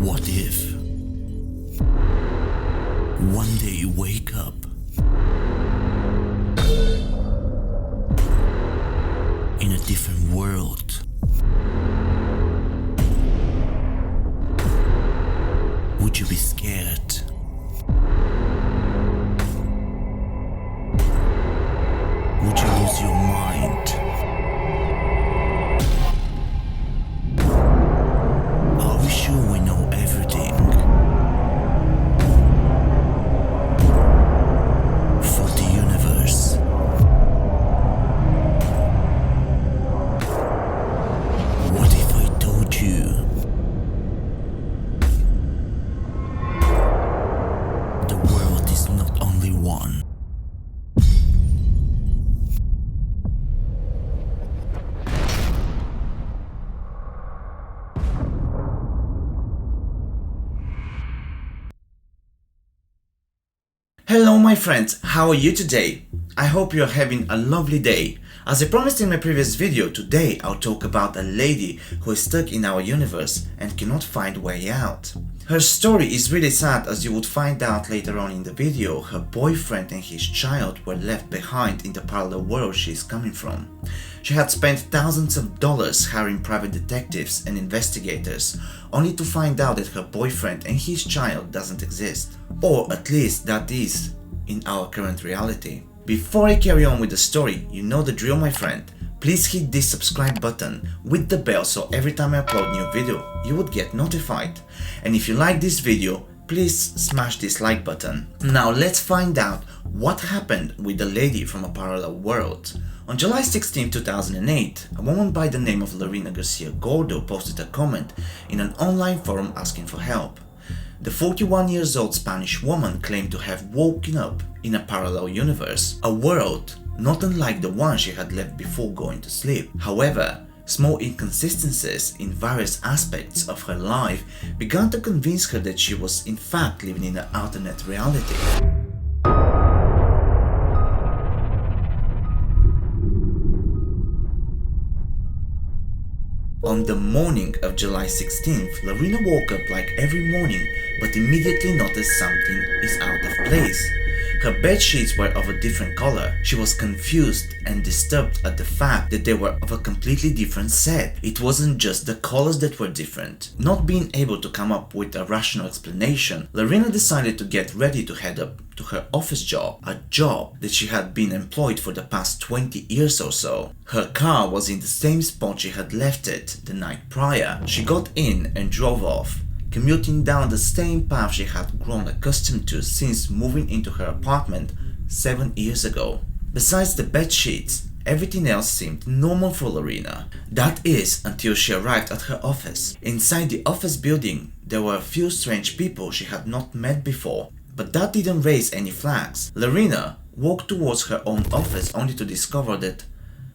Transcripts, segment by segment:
What if one day you wake up in a different world? Would you be scared? Would you lose your mind? Are we sure we know everything? For the universe. What if I told you the world is not only one? Hello my friends, how are you today? I hope you are having a lovely day. As I promised in my previous video, today I'll talk about a lady who is stuck in our universe and cannot find way out. Her story is really sad, as you would find out later on in the video. Her boyfriend and his child were left behind in the parallel world she is coming from. She had spent thousands of dollars hiring private detectives and investigators, only to find out that her boyfriend and his child doesn't exist. Or at least that is in our current reality. Before I carry on with the story, you know the drill my friend. Please hit this subscribe button with the bell so every time I upload new video, you would get notified. And if you like this video, please smash this like button. Now let's find out what happened with the lady from a parallel world. On July 16, 2008, a woman by the name of Lerina Garcia Gordo posted a comment in an online forum asking for help. The 41-year-old Spanish woman claimed to have woken up in a parallel universe, a world not unlike the one she had left before going to sleep. However, small inconsistencies in various aspects of her life began to convince her that she was in fact living in an alternate reality. On the morning of July 16th, Lerina woke up like every morning, but immediately noticed something is out of place. Her bed sheets were of a different color. She was confused and disturbed at the fact that they were of a completely different set. It wasn't just the colors that were different. Not being able to come up with a rational explanation, Lerina decided to get ready to head up to her office job, a job that she had been employed for the past 20 years or so. Her car was in the same spot she had left it the night prior. She got in and drove off, commuting down the same path she had grown accustomed to since moving into her apartment 7 years ago. Besides the bed sheets, everything else seemed normal for Lerina. That is, until she arrived at her office. Inside the office building, there were a few strange people she had not met before, but that didn't raise any flags. Lerina walked towards her own office only to discover that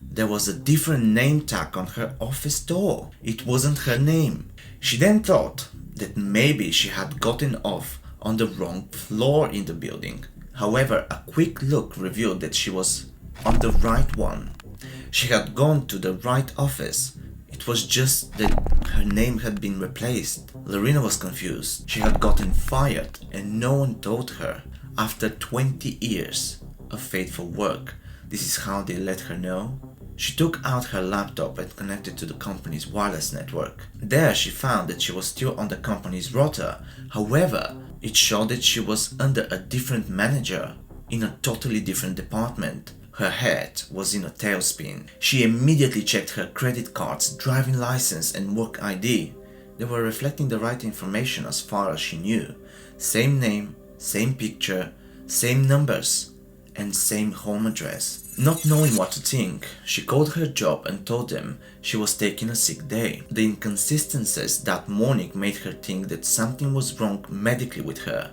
there was a different name tag on her office door. It wasn't her name. She then thought that maybe she had gotten off on the wrong floor in the building. However, a quick look revealed that she was on the right one. She had gone to the right office. It was just that her name had been replaced. Lerina was confused. She had gotten fired and no one told her. After 20 years of faithful work, this is how they let her know. She took out her laptop and connected to the company's wireless network. There she found that she was still on the company's rota. However, it showed that she was under a different manager in a totally different department. Her head was in a tailspin. She immediately checked her credit cards, driving license and work ID. They were reflecting the right information as far as she knew. Same name, same picture, same numbers, and same home address. Not knowing what to think, she called her job and told them she was taking a sick day. The inconsistencies that morning made her think that something was wrong medically with her.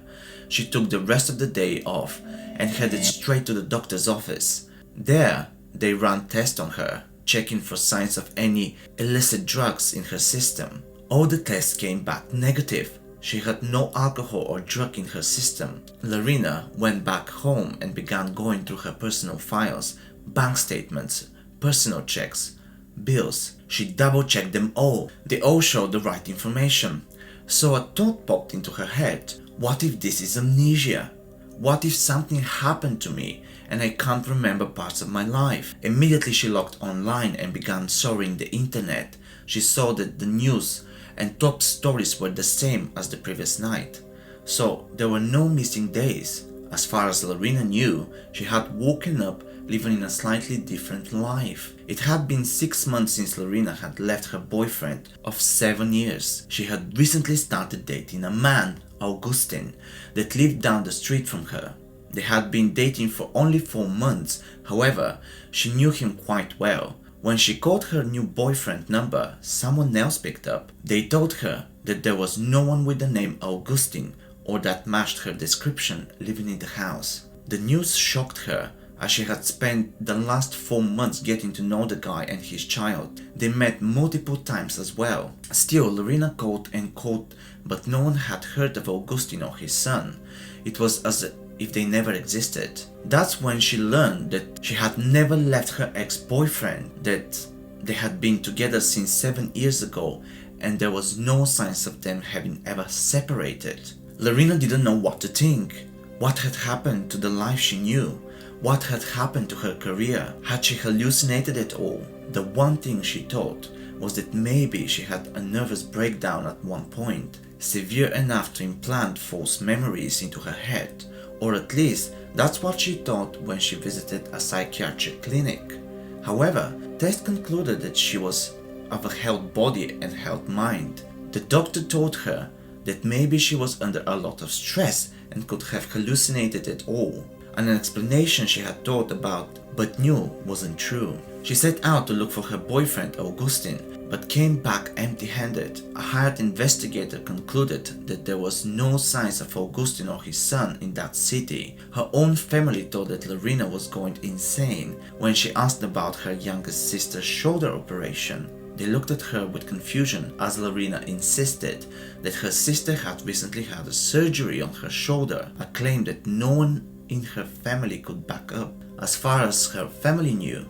She took the rest of the day off and headed straight to the doctor's office. There, they ran tests on her, checking for signs of any illicit drugs in her system. All the tests came back negative. She had no alcohol or drug in her system. Lerina went back home and began going through her personal files, bank statements, personal checks, bills. She double-checked them all. They all showed the right information. So a thought popped into her head. What if this is amnesia? What if something happened to me and I can't remember parts of my life? Immediately she logged online and began soaring the internet. She saw that the news and top stories were the same as the previous night. So there were no missing days. As far as Lerina knew, she had woken up living in a slightly different life. It had been 6 months since Lerina had left her boyfriend of 7 years. She had recently started dating a man, Augustin, that lived down the street from her. They had been dating for only 4 months, however, she knew him quite well. When she called her new boyfriend number, someone else picked up. They told her that there was no one with the name Augustin or that matched her description living in the house. The news shocked her, as she had spent the last 4 months getting to know the guy and his child. They met multiple times as well. Still, Lerina called and called, but no one had heard of Augustin or his son. It was as if they never existed. That's when she learned that she had never left her ex-boyfriend, that they had been together since 7 years ago, and there was no signs of them having ever separated. Lerina didn't know what to think. What had happened to the life she knew? What had happened to her career? Had she hallucinated at all? The one thing she thought was that maybe she had a nervous breakdown at one point, severe enough to implant false memories into her head, or at least that's what she thought when she visited a psychiatric clinic. However, tests concluded that she was of a healthy body and healthy mind. The doctor told her that maybe she was under a lot of stress and could have hallucinated it all. An explanation she had thought about but knew wasn't true. She set out to look for her boyfriend Augustin, but came back empty-handed. A hired investigator concluded that there was no signs of Augustin or his son in that city. Her own family thought that Lerina was going insane when she asked about her youngest sister's shoulder operation. They looked at her with confusion as Lerina insisted that her sister had recently had a surgery on her shoulder, a claim that no one in her family could back up. As far as her family knew,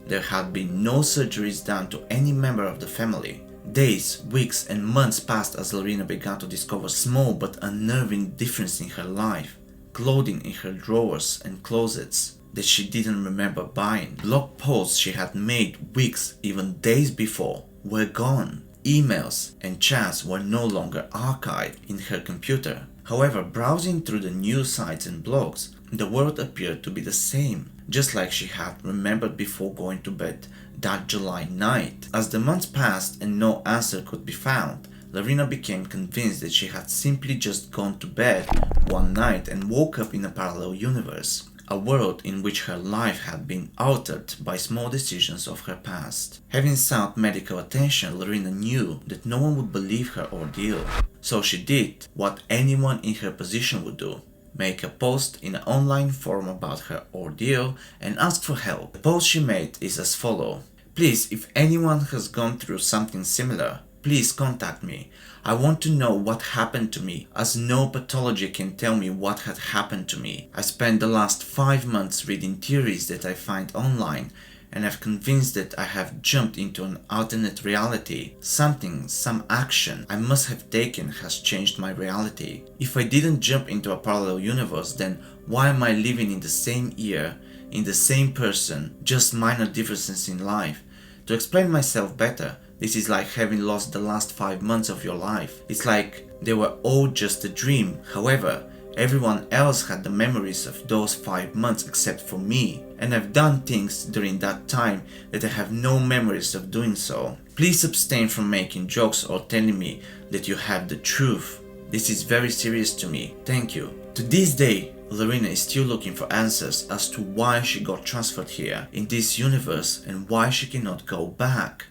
there had been no surgeries done to any member of the family. Days, weeks and months passed as Lerina began to discover small but unnerving differences in her life. Clothing in her drawers and closets that she didn't remember buying. Blog posts she had made weeks, even days before, were gone. Emails and chats were no longer archived in her computer. However, browsing through the news sites and blogs, the world appeared to be the same, just like she had remembered before going to bed that July night. As the months passed and no answer could be found, Lerina became convinced that she had simply just gone to bed one night and woke up in a parallel universe, a world in which her life had been altered by small decisions of her past. Having sought medical attention, Lerina knew that no one would believe her ordeal. So she did what anyone in her position would do: make a post in an online forum about her ordeal and ask for help. The post she made is as follows: "Please, if anyone has gone through something similar, please contact me. I want to know what happened to me, as no pathology can tell me what had happened to me. I spent the last 5 months reading theories that I find online, and I'm convinced that I have jumped into an alternate reality. Some action I must have taken has changed my reality. If I didn't jump into a parallel universe, then why am I living in the same year, in the same person, just minor differences in life? To explain myself better, this is like having lost the last 5 months of your life. It's like they were all just a dream. However, everyone else had the memories of those 5 months except for me, and I've done things during that time that I have no memories of doing so. Please abstain from making jokes or telling me that you have the truth. This is very serious to me. Thank you." To this day, Lerina is still looking for answers as to why she got transferred here in this universe and why she cannot go back.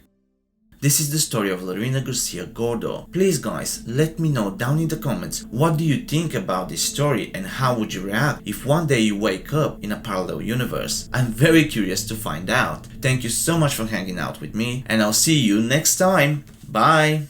This is the story of Lerina Garcia Gordo. Please guys, let me know down in the comments what do you think about this story and how would you react if one day you wake up in a parallel universe. I'm very curious to find out. Thank you so much for hanging out with me, and I'll see you next time. Bye!